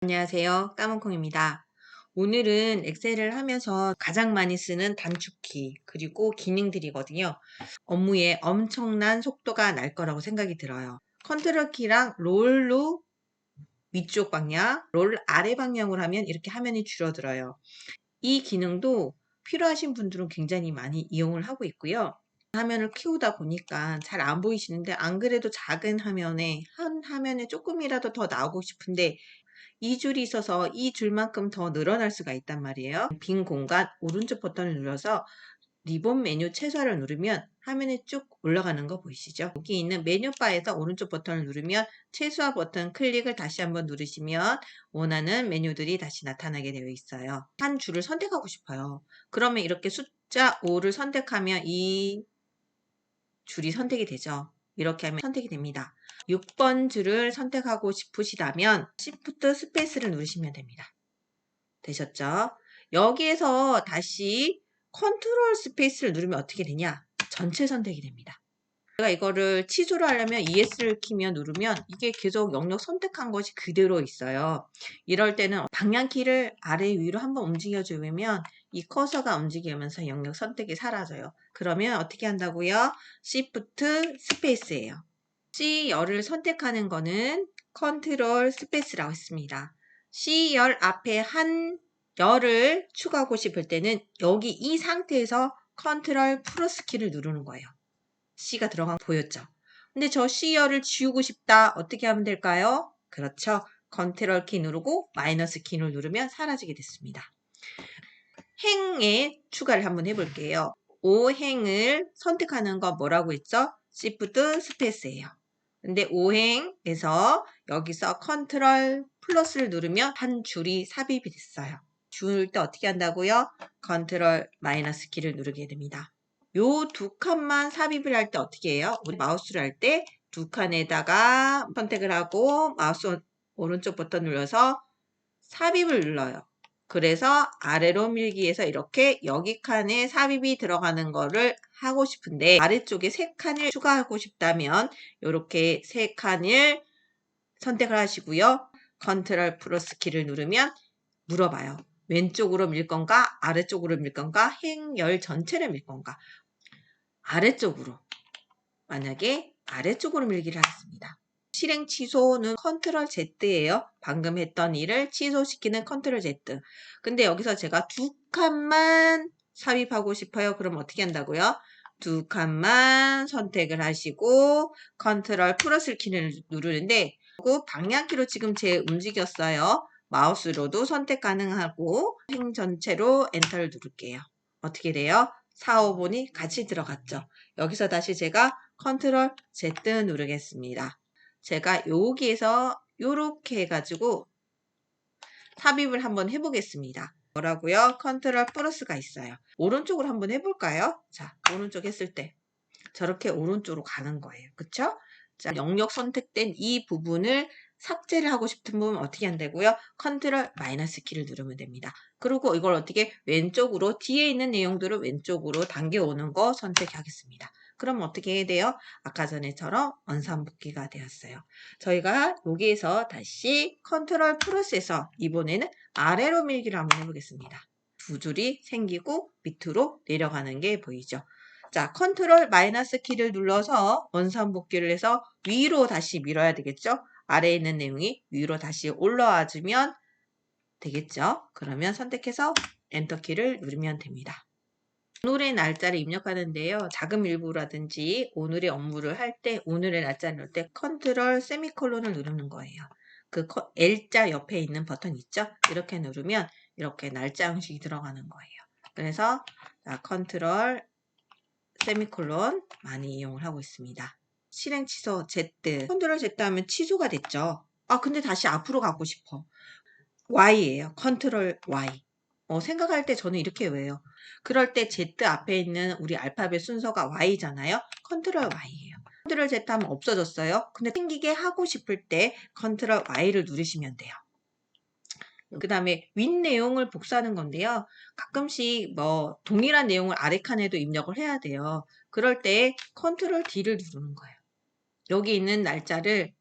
안녕하세요. 까만콩입니다. 오늘은 엑셀을 하면서 가장 많이 쓰는 단축키 그리고 기능들이거든요. 업무에 엄청난 속도가 날 거라고 생각이 들어요. 컨트롤 키랑 롤로 위쪽 방향, 롤 아래 방향으로 하면 이렇게 화면이 줄어들어요. 이 기능도 필요하신 분들은 굉장히 많이 이용을 하고 있고요. 화면을 키우다 보니까 잘 안 보이시는데 안 그래도 작은 화면에 한 화면에 조금이라도 더 나오고 싶은데 이 줄이 있어서 이 줄만큼 더 늘어날 수가 있단 말이에요. 빈 공간 오른쪽 버튼을 눌러서 리본 메뉴 최소화를 누르면 화면에 쭉 올라가는 거 보이시죠? 여기 있는 메뉴바에서 오른쪽 버튼을 누르면 최소화 버튼 클릭을 다시 한번 누르시면 원하는 메뉴들이 다시 나타나게 되어 있어요. 한 줄을 선택하고 싶어요. 그러면 이렇게 숫자 5를 선택하면 이 줄이 선택이 되죠. 이렇게 하면 선택이 됩니다. 6번 줄을 선택하고 싶으시다면 Shift 스페이스를 누르시면 됩니다. 되셨죠? 여기에서 다시 컨트롤 스페이스를 누르면 어떻게 되냐? 전체 선택이 됩니다. 제가 이거를 취소를 하려면 ES를 키면 누르면 이게 계속 영역 선택한 것이 그대로 있어요. 이럴 때는 방향키를 아래 위로 한번 움직여주면 이 커서가 움직이면서 영역 선택이 사라져요. 그러면 어떻게 한다고요? Shift 스페이스예요. C열을 선택하는 거는 컨트롤 스페이스라고 했습니다. C열 앞에 한 열을 추가하고 싶을 때는 여기 이 상태에서 컨트롤 플러스 키를 누르는 거예요. C가 들어간 거 보였죠? 근데 저 C열을 지우고 싶다. 어떻게 하면 될까요? 그렇죠. 컨트롤 키 누르고 마이너스 키를 누르면 사라지게 됐습니다. 행에 추가를 한번 해볼게요. 5행을 선택하는 거 뭐라고 했죠? Shift 스페이스예요. 근데 5행에서 여기서 컨트롤 플러스를 누르면 한 줄이 삽입이 됐어요. 줄 때 어떻게 한다고요? 컨트롤 마이너스 키를 누르게 됩니다. 요 두 칸만 삽입을 할 때 어떻게 해요? 우리 마우스를 할 때 두 칸에다가 선택을 하고 마우스 오른쪽 버튼 눌러서 삽입을 눌러요. 그래서 아래로 밀기에서 이렇게 여기 칸에 삽입이 들어가는 거를 하고 싶은데 아래쪽에 세 칸을 추가하고 싶다면 이렇게 세 칸을 선택을 하시고요. 컨트롤 플러스 키를 누르면 물어봐요. 왼쪽으로 밀 건가 아래쪽으로 밀 건가 행열 전체를 밀 건가. 아래쪽으로 만약에 아래쪽으로 밀기를 하겠습니다. 실행 취소는 컨트롤 Z예요. 방금 했던 일을 취소시키는 컨트롤 Z. 근데 여기서 제가 두 칸만 삽입하고 싶어요. 그럼 어떻게 한다고요? 두 칸만 선택을 하시고 컨트롤 플러스 키를 누르는데 방향키로 지금 제 움직였어요. 마우스로도 선택 가능하고 행 전체로 엔터를 누를게요. 어떻게 돼요? 4, 5번이 같이 들어갔죠. 여기서 다시 제가 컨트롤 Z 누르겠습니다. 제가 여기에서 이렇게 해가지고 삽입을 한번 해보겠습니다. 뭐라고요? 컨트롤 플러스가 있어요. 오른쪽으로 한번 해볼까요? 자, 오른쪽 했을 때 저렇게 오른쪽으로 가는 거예요. 그쵸? 자, 영역 선택된 이 부분을 삭제를 하고 싶은 부분 어떻게 한다고요? 컨트롤 마이너스 키를 누르면 됩니다. 그리고 이걸 어떻게 왼쪽으로 뒤에 있는 내용들을 왼쪽으로 당겨오는 거 선택하겠습니다. 그럼 어떻게 해야 돼요? 아까 전에처럼 원상복귀가 되었어요. 저희가 여기에서 다시 컨트롤 플러스에서 이번에는 아래로 밀기를 한번 해보겠습니다. 두 줄이 생기고 밑으로 내려가는 게 보이죠? 자, 컨트롤 마이너스 키를 눌러서 원상복귀를 해서 위로 다시 밀어야 되겠죠? 아래에 있는 내용이 위로 다시 올라와 주면 되겠죠? 그러면 선택해서 엔터 키를 누르면 됩니다. 오늘의 날짜를 입력하는데요. 자금 일부라든지 오늘의 업무를 할 때 오늘의 날짜를 넣을 때 컨트롤 세미콜론을 누르는 거예요. 그 L자 옆에 있는 버튼 있죠? 이렇게 누르면 이렇게 날짜 형식이 들어가는 거예요. 그래서 컨트롤 세미콜론 많이 이용을 하고 있습니다. 실행 취소 Z 컨트롤 Z 하면 취소가 됐죠. 아 근데 다시 앞으로 가고 싶어. Y예요. 컨트롤 Y. 생각할 때 저는 이렇게 외워요. 그럴 때 Z 앞에 있는 우리 알파벳 순서가 Y잖아요. 컨트롤 Y예요. 컨트롤 Z 하면 없어졌어요. 근데 생기게 하고 싶을 때 컨트롤 Y를 누르시면 돼요. 그 다음에 윗 내용을 복사하는 건데요. 가끔씩 뭐 동일한 내용을 아래 칸에도 입력을 해야 돼요. 그럴 때 컨트롤 D를 누르는 거예요. 여기 있는 날짜를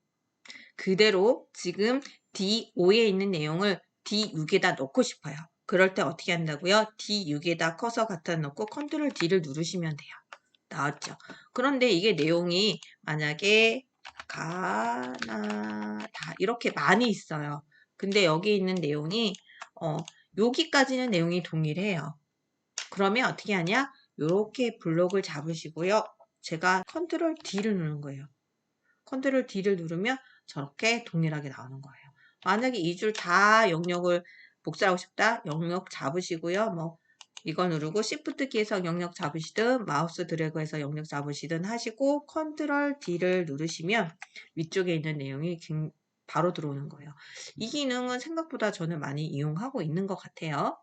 그대로 지금 D5에 있는 내용을 D6에다 넣고 싶어요. 그럴 때 어떻게 한다고요? D6에다 커서 갖다 놓고 컨트롤 D를 누르시면 돼요. 나왔죠? 그런데 이게 내용이 만약에 가나다 이렇게 많이 있어요. 근데 여기 있는 내용이 여기까지는 내용이 동일해요. 그러면 어떻게 하냐? 이렇게 블록을 잡으시고요. 제가 컨트롤 D를 누르는 거예요. 컨트롤 D를 누르면 저렇게 동일하게 나오는 거예요. 만약에 이 줄 다 영역을 복사하고 싶다. 영역 잡으시고요. 뭐 이거 누르고 Shift 키에서 영역 잡으시든 마우스 드래그해서 영역 잡으시든 하시고 컨트롤 D를 누르시면 위쪽에 있는 내용이 바로 들어오는 거예요. 이 기능은 생각보다 저는 많이 이용하고 있는 것 같아요.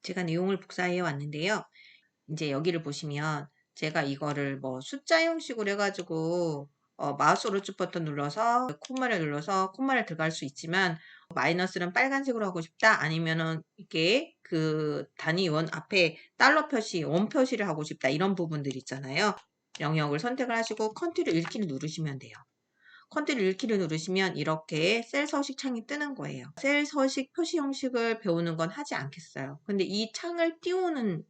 제가 내용을 복사해 왔는데요. 이제 여기를 보시면 제가 이거를 뭐 숫자 형식으로 해가지고 마우스 오른쪽 버튼 눌러서 콤마를 눌러서 콤마를 들어갈 수 있지만 마이너스는 빨간색으로 하고 싶다 아니면은 이게 그 단위 원 앞에 달러 표시 원 표시를 하고 싶다 이런 부분들 있잖아요. 영역을 선택을 하시고 컨트롤 1키를 누르시면 돼요. 컨트롤 1키를 누르시면 이렇게 셀 서식 창이 뜨는 거예요. 셀 서식 표시 형식을 배우는 건 하지 않겠어요. 근데 이 창을 띄우는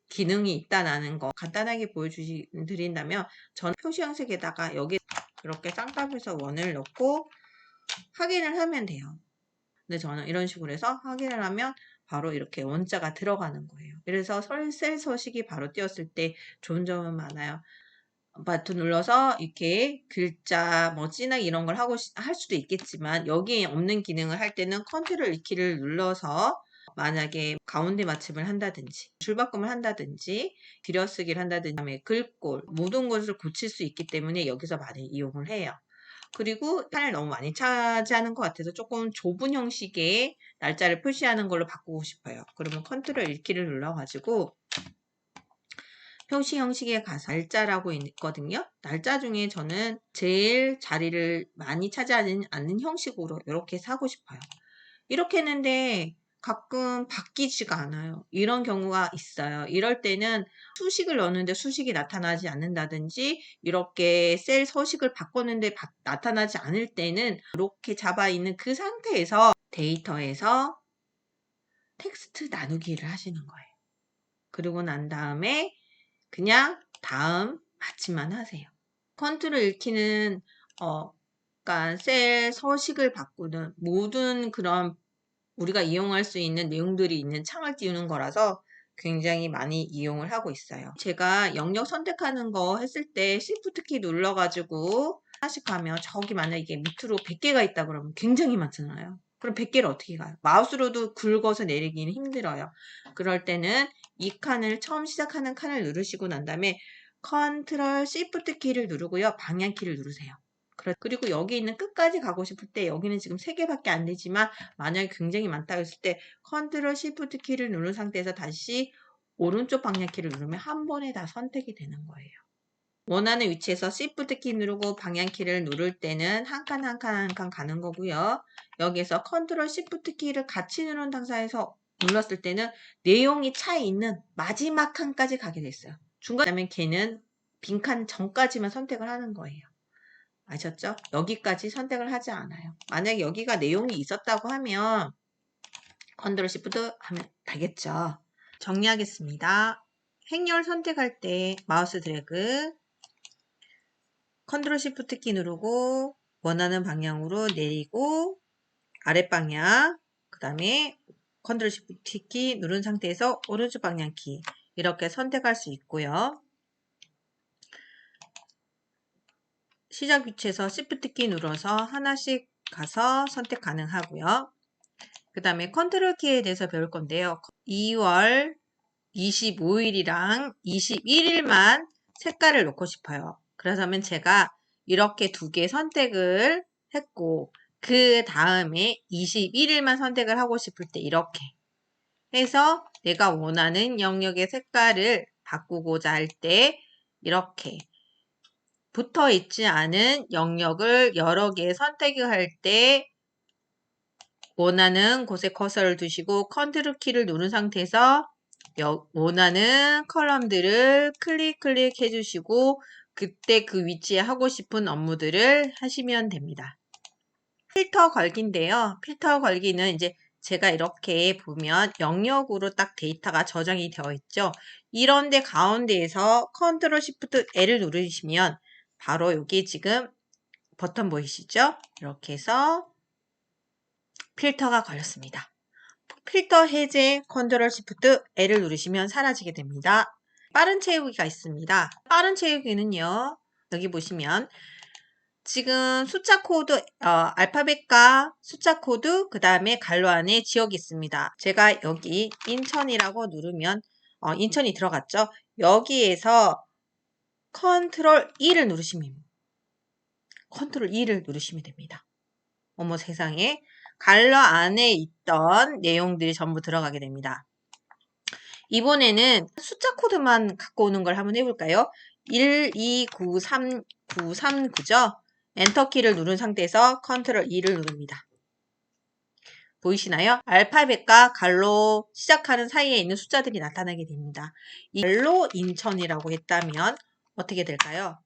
기능이 있다는 거 간단하게 보여드린다면 전 표시 형식에다가 여기 이렇게 쌍따블에서 원을 넣고 확인을 하면 돼요. 근데 저는 이런 식으로 해서 확인을 하면 바로 이렇게 원자가 들어가는 거예요. 그래서 셀 서식이 바로 띄었을 때 좋은 점은 많아요. 버튼 눌러서 이렇게 글자 뭐 진하게 이런 걸 할 수도 있겠지만 여기에 없는 기능을 할 때는 컨트롤 2키를 눌러서 만약에 가운데 맞춤을 한다든지 줄바꿈을 한다든지 들여쓰기를 한다든지 그다음에 글꼴 모든 것을 고칠 수 있기 때문에 여기서 많이 이용을 해요. 그리고 칸을 너무 많이 차지하는 것 같아서 조금 좁은 형식의 날짜를 표시하는 걸로 바꾸고 싶어요. 그러면 컨트롤 1키를 눌러가지고 표시 형식에 가서 날짜라고 있거든요. 날짜 중에 저는 제일 자리를 많이 차지하지 않는 형식으로 이렇게 사고 싶어요. 이렇게 했는데 가끔 바뀌지가 않아요. 이런 경우가 있어요. 이럴 때는 수식을 넣었는데 수식이 나타나지 않는다든지 이렇게 셀 서식을 바꿨는데 나타나지 않을 때는 이렇게 잡아 있는 그 상태에서 데이터에서 텍스트 나누기를 하시는 거예요. 그리고 난 다음에 그냥 다음 받침만 하세요. 컨트롤 1키는 그러니까 셀 서식을 바꾸는 모든 그런 우리가 이용할 수 있는 내용들이 있는 창을 띄우는 거라서 굉장히 많이 이용을 하고 있어요. 제가 영역 선택하는 거 했을 때 Shift 키 눌러가지고 하나씩 가면 저기 만약에 이게 밑으로 100개가 있다 그러면 굉장히 많잖아요. 그럼 100개를 어떻게 가요? 마우스로도 긁어서 내리기는 힘들어요. 그럴 때는 이 칸을 처음 시작하는 칸을 누르시고 난 다음에 컨트롤 Shift 키를 누르고요. 방향 키를 누르세요. 그리고 여기 있는 끝까지 가고 싶을 때 여기는 지금 3개밖에 안 되지만 만약에 굉장히 많다고 했을 때 컨트롤 Shift 키를 누른 상태에서 다시 오른쪽 방향 키를 누르면 한 번에 다 선택이 되는 거예요. 원하는 위치에서 Shift 키 누르고 방향 키를 누를 때는 한 칸 한 칸 한 칸 가는 거고요. 여기에서 컨트롤 Shift 키를 같이 누른 당사에서 눌렀을 때는 내용이 차 있는 마지막 칸까지 가게 됐어요. 중간에 하면 걔는 빈칸 전까지만 선택을 하는 거예요. 아셨죠? 여기까지 선택을 하지 않아요. 만약에 여기가 내용이 있었다고 하면 컨트롤 시프트 하면 되겠죠. 정리하겠습니다. 행렬 선택할 때 마우스 드래그 컨트롤 시프트 키 누르고 원하는 방향으로 내리고 아랫방향 그 다음에 컨트롤 시프트 키 누른 상태에서 오른쪽 방향 키 이렇게 선택할 수 있고요. 시작 위치에서 Shift 키 눌러서 하나씩 가서 선택 가능하고요. 그 다음에 컨트롤 키에 대해서 배울 건데요. 2월 25일이랑 21일만 색깔을 놓고 싶어요. 그래서면 제가 이렇게 두 개 선택을 했고 그 다음에 21일만 선택을 하고 싶을 때 이렇게 해서 내가 원하는 영역의 색깔을 바꾸고자 할 때 이렇게 붙어 있지 않은 영역을 여러 개 선택할 때 원하는 곳에 커서를 두시고 컨트롤 키를 누른 상태에서 원하는 컬럼들을 클릭 해주시고 그때 그 위치에 하고 싶은 업무들을 하시면 됩니다. 필터 걸기인데요. 필터 걸기는 이제 제가 이렇게 보면 영역으로 딱 데이터가 저장이 되어 있죠. 이런데 가운데에서 컨트롤 시프트 L을 누르시면 바로 여기 지금 버튼 보이시죠? 이렇게 해서 필터가 걸렸습니다. 필터 해제 컨트롤 시프트 L을 누르시면 사라지게 됩니다. 빠른 채우기가 있습니다. 빠른 채우기는요. 여기 보시면 지금 숫자 코드, 알파벳과 숫자 코드, 그 다음에 괄호 안에 지역이 있습니다. 제가 여기 인천이라고 누르면, 인천이 들어갔죠? 여기에서 컨트롤 E를 누르시면, 컨트롤 E를 누르시면 됩니다. 어머 세상에. 괄호 안에 있던 내용들이 전부 들어가게 됩니다. 이번에는 숫자 코드만 갖고 오는 걸 한번 해볼까요? 1293939죠? 엔터키를 누른 상태에서 컨트롤 E를 누릅니다. 보이시나요? 알파벳과 갈로 시작하는 사이에 있는 숫자들이 나타나게 됩니다. 이 갈로 인천이라고 했다면 어떻게 될까요?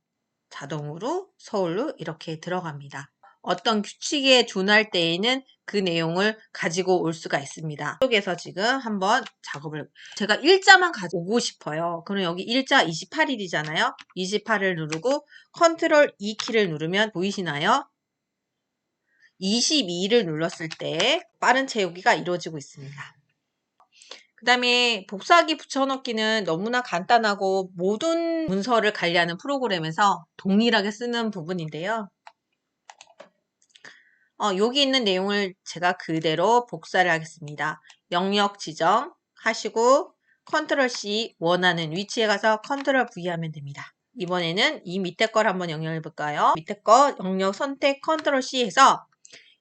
자동으로 서울로 이렇게 들어갑니다. 어떤 규칙에 준할 때에는 그 내용을 가지고 올 수가 있습니다. 이쪽에서 지금 한번 작업을, 제가 일자만 가져오고 싶어요. 그럼 여기 일자 28일이잖아요. 28을 누르고 컨트롤 E 키를 누르면 보이시나요? 22를 눌렀을 때 빠른 채우기가 이루어지고 있습니다. 그 다음에 복사하기 붙여넣기는 너무나 간단하고 모든 문서를 관리하는 프로그램에서 동일하게 쓰는 부분인데요. 여기 있는 내용을 제가 그대로 복사를 하겠습니다. 영역 지정 하시고 컨트롤 C 원하는 위치에 가서 컨트롤 V 하면 됩니다. 이번에는 이 밑에 걸 한번 영역해 볼까요? 밑에 거 영역 선택 컨트롤 C 해서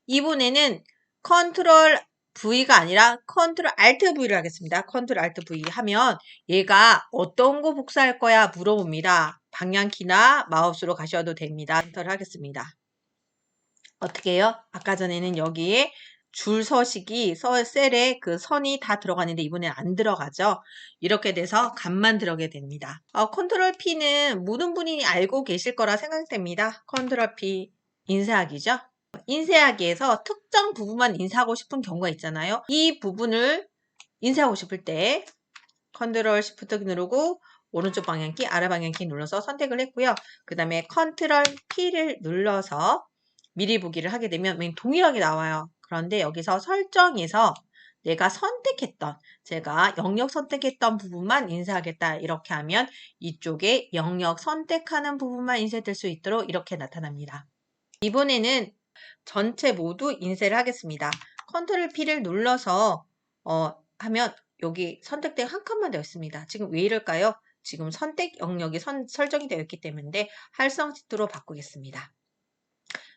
이번에는 컨트롤 V가 아니라 컨트롤 Alt V를 하겠습니다. 컨트롤 Alt V 하면 얘가 어떤 거 복사할 거야 물어봅니다. 방향키나 마우스로 가셔도 됩니다. 엔터를 하겠습니다. 어떻게 해요? 아까 전에는 여기에 줄 서식이 셀에 그 선이 다 들어가는데 이번엔 안 들어가죠. 이렇게 돼서 값만 들어가게 됩니다. 컨트롤 P는 모든 분이 알고 계실 거라 생각됩니다. 컨트롤 P 인쇄하기죠. 인쇄하기에서 특정 부분만 인쇄하고 싶은 경우가 있잖아요. 이 부분을 인쇄하고 싶을 때 컨트롤 시프트 누르고 오른쪽 방향키, 아래 방향키 눌러서 선택을 했고요. 그 다음에 컨트롤 P를 눌러서 미리 보기를 하게 되면 동일하게 나와요. 그런데 여기서 설정에서 내가 선택했던, 제가 영역 선택했던 부분만 인쇄하겠다 이렇게 하면 이쪽에 영역 선택하는 부분만 인쇄될 수 있도록 이렇게 나타납니다. 이번에는 전체 모두 인쇄를 하겠습니다. 컨트롤 P를 눌러서 하면 여기 선택된 한 칸만 되어 있습니다. 지금 왜 이럴까요? 지금 선택 영역이 설정이 되어 있기 때문에 활성 시트로 바꾸겠습니다.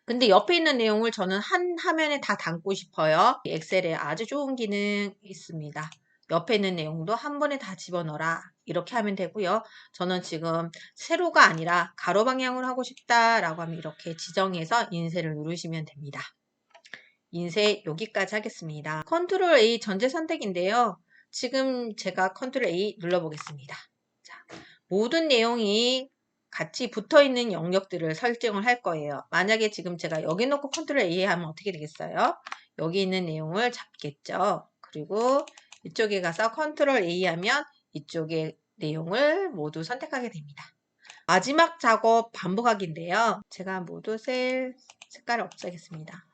근데 옆에 있는 내용을 저는 한 화면에 다 담고 싶어요. 엑셀에 아주 좋은 기능이 있습니다. 옆에 있는 내용도 한 번에 다 집어넣어라. 이렇게 하면 되고요. 저는 지금 세로가 아니라 가로 방향으로 하고 싶다라고 하면 이렇게 지정해서 인쇄를 누르시면 됩니다. 인쇄 여기까지 하겠습니다. 컨트롤 A 전체 선택인데요. 지금 제가 컨트롤 A 눌러보겠습니다. 자, 모든 내용이 같이 붙어있는 영역들을 설정을 할 거예요. 만약에 지금 제가 여기 놓고 컨트롤 A 하면 어떻게 되겠어요? 여기 있는 내용을 잡겠죠. 그리고 이쪽에 가서 컨트롤 A 하면 이쪽의 내용을 모두 선택하게 됩니다. 마지막 작업 반복하기인데요. 제가 모두 셀 색깔을 없애겠습니다.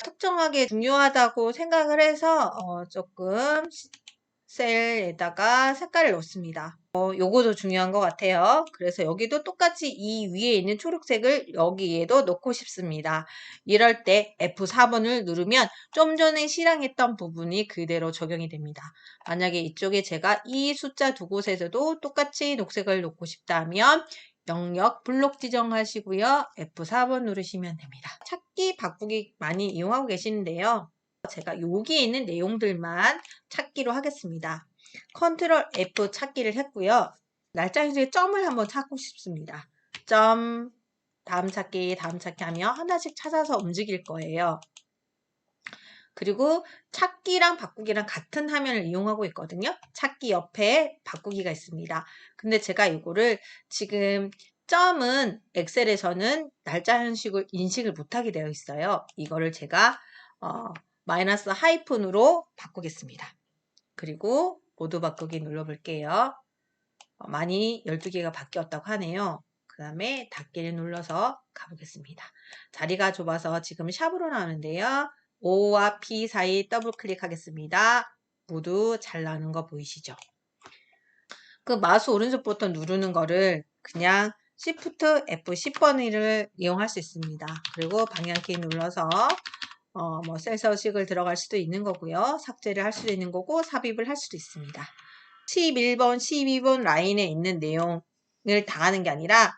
특정하게 중요하다고 생각을 해서 조금 셀에다가 색깔을 넣습니다. 요거도 중요한 것 같아요. 그래서 여기도 똑같이 이 위에 있는 초록색을 여기에도 넣고 싶습니다. 이럴 때 F4번을 누르면 좀 전에 실행했던 부분이 그대로 적용이 됩니다. 만약에 이쪽에 제가 이 숫자 두 곳에서도 똑같이 녹색을 넣고 싶다면 영역 블록 지정하시고요. F4번 누르시면 됩니다. 찾기 바꾸기 많이 이용하고 계시는데요. 제가 여기에 있는 내용들만 찾기로 하겠습니다. 컨트롤 F 찾기를 했고요. 날짜 중에 점을 한번 찾고 싶습니다. 점, 다음 찾기 하면 하나씩 찾아서 움직일 거예요. 그리고 찾기랑 바꾸기랑 같은 화면을 이용하고 있거든요. 찾기 옆에 바꾸기가 있습니다. 근데 제가 이거를 지금 점은 엑셀에서는 날짜 형식을 인식을 못하게 되어 있어요. 이거를 제가 마이너스 하이픈으로 바꾸겠습니다. 그리고 모두 바꾸기 눌러볼게요. 많이 12개가 바뀌었다고 하네요. 그 다음에 닫기를 눌러서 가보겠습니다. 자리가 좁아서 지금 샵으로 나오는데요. O와 P 사이 더블 클릭하겠습니다. 모두 잘 나오는 거 보이시죠? 그 마우스 오른쪽 버튼 누르는 거를 그냥 Shift F10번을 이용할 수 있습니다. 그리고 방향키 눌러서 뭐 셀 서식을 들어갈 수도 있는 거고요. 삭제를 할 수도 있는 거고 삽입을 할 수도 있습니다. 11번, 12번 라인에 있는 내용을 다 하는 게 아니라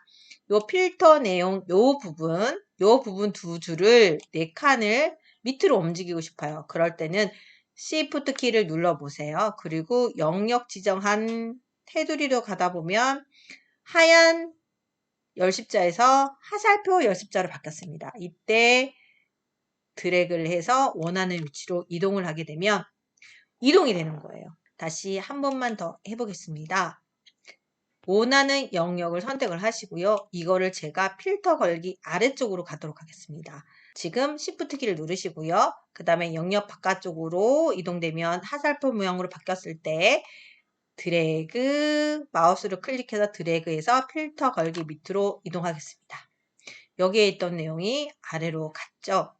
요 필터 내용 요 부분 두 줄을 네 칸을 밑으로 움직이고 싶어요. 그럴 때는 Shift 키를 눌러 보세요. 그리고 영역 지정한 테두리로 가다 보면 하얀 열십자에서 하살표 열십자로 바뀌었습니다. 이때 드래그를 해서 원하는 위치로 이동을 하게 되면 이동이 되는 거예요. 다시 한 번만 더 해보겠습니다. 원하는 영역을 선택을 하시고요. 이거를 제가 필터 걸기 아래쪽으로 가도록 하겠습니다. 지금 Shift 키를 누르시고요. 그 다음에 영역 바깥쪽으로 이동되면 하살표 모양으로 바뀌었을 때 드래그, 마우스를 클릭해서 드래그해서 필터 걸기 밑으로 이동하겠습니다. 여기에 있던 내용이 아래로 갔죠.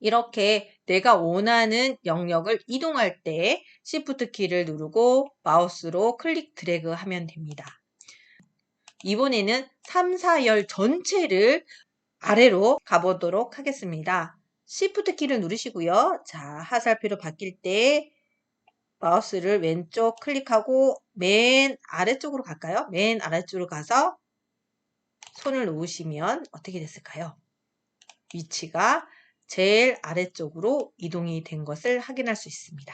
이렇게 내가 원하는 영역을 이동할 때 Shift 키를 누르고 마우스로 클릭 드래그 하면 됩니다. 이번에는 3, 4열 전체를 아래로 가보도록 하겠습니다. Shift 키를 누르시고요. 자, 하살표로 바뀔 때 마우스를 왼쪽 클릭하고 맨 아래쪽으로 갈까요? 맨 아래쪽으로 가서 손을 놓으시면 어떻게 됐을까요? 위치가 제일 아래쪽으로 이동이 된 것을 확인할 수 있습니다.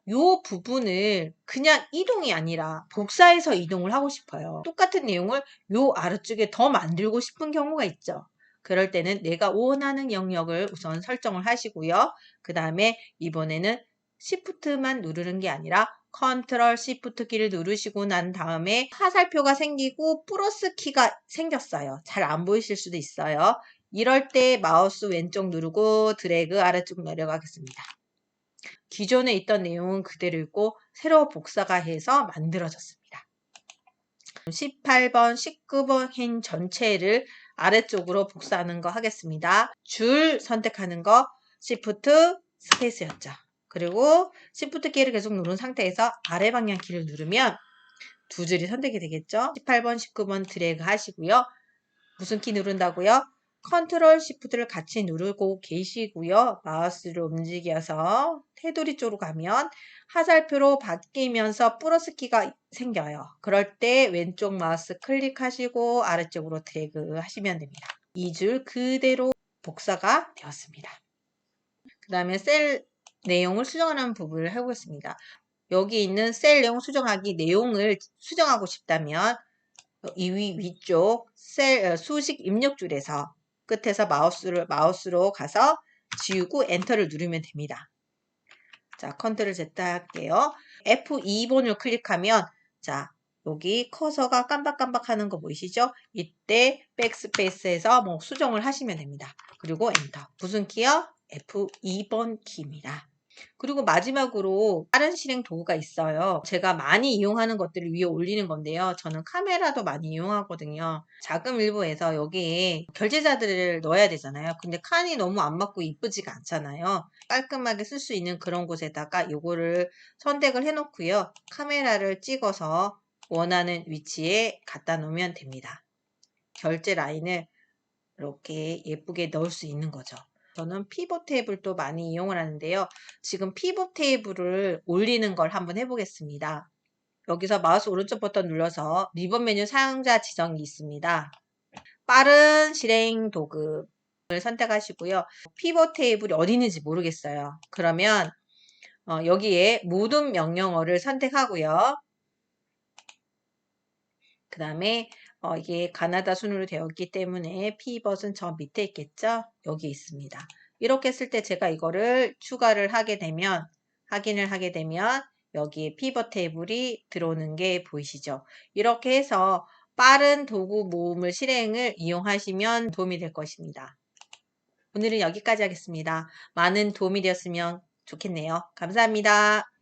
이 부분을 그냥 이동이 아니라 복사해서 이동을 하고 싶어요. 똑같은 내용을 이 아래쪽에 더 만들고 싶은 경우가 있죠. 그럴 때는 내가 원하는 영역을 우선 설정을 하시고요. 그 다음에 이번에는 Shift만 누르는 게 아니라 Ctrl Shift 키를 누르시고 난 다음에 화살표가 생기고 플러스 키가 생겼어요. 잘 안 보이실 수도 있어요. 이럴 때 마우스 왼쪽 누르고 드래그 아래쪽 내려가겠습니다. 기존에 있던 내용은 그대로 있고 새로 복사가 해서 만들어졌습니다. 18번, 19번 행 전체를 아래쪽으로 복사하는 거 하겠습니다. 줄 선택하는 거 Shift 스페이스였죠. 그리고 Shift 키를 계속 누른 상태에서 아래 방향 키를 누르면 두 줄이 선택이 되겠죠. 18번, 19번 드래그 하시고요. 무슨 키 누른다고요? 컨트롤 시프트를 같이 누르고 계시고요. 마우스를 움직여서 테두리 쪽으로 가면 화살표로 바뀌면서 플러스 키가 생겨요. 그럴 때 왼쪽 마우스 클릭하시고 아래쪽으로 드래그 하시면 됩니다. 이 줄 그대로 복사가 되었습니다. 그 다음에 셀 내용을 수정하는 부분을 해보겠습니다. 여기 있는 셀 내용 수정하기 내용을 수정하고 싶다면 이 위쪽 셀 수식 입력줄에서 끝에서 마우스로 가서 지우고 엔터를 누르면 됩니다. 자, 컨트롤 Z 할게요. F2번을 클릭하면 자, 여기 커서가 깜박깜박 하는 거 보이시죠? 이때 백스페이스에서 뭐 수정을 하시면 됩니다. 그리고 엔터. 무슨 키요? F2번 키입니다. 그리고 마지막으로 다른 실행 도구가 있어요. 제가 많이 이용하는 것들을 위에 올리는 건데요. 저는 카메라도 많이 이용하거든요. 자금 일부에서 여기에 결제자들을 넣어야 되잖아요. 근데 칸이 너무 안 맞고 이쁘지가 않잖아요. 깔끔하게 쓸 수 있는 그런 곳에다가 요거를 선택을 해 놓고요. 카메라를 찍어서 원하는 위치에 갖다 놓으면 됩니다. 결제 라인을 이렇게 예쁘게 넣을 수 있는 거죠. 저는 피벗 테이블도 많이 이용을 하는데요. 지금 피벗 테이블을 올리는 걸 한번 해보겠습니다. 여기서 마우스 오른쪽 버튼 눌러서 리본 메뉴 사용자 지정이 있습니다. 빠른 실행 도구를 선택하시고요. 피벗 테이블이 어디 있는지 모르겠어요. 그러면 여기에 모든 명령어를 선택하고요. 그 다음에 이게 가나다 순으로 되어 있기 때문에 피벗은 저 밑에 있겠죠? 여기 있습니다. 이렇게 했을 때 제가 이거를 추가를 하게 되면 확인을 하게 되면 여기에 피벗 테이블이 들어오는 게 보이시죠? 이렇게 해서 빠른 도구 모음을 실행을 이용하시면 도움이 될 것입니다. 오늘은 여기까지 하겠습니다. 많은 도움이 되었으면 좋겠네요. 감사합니다.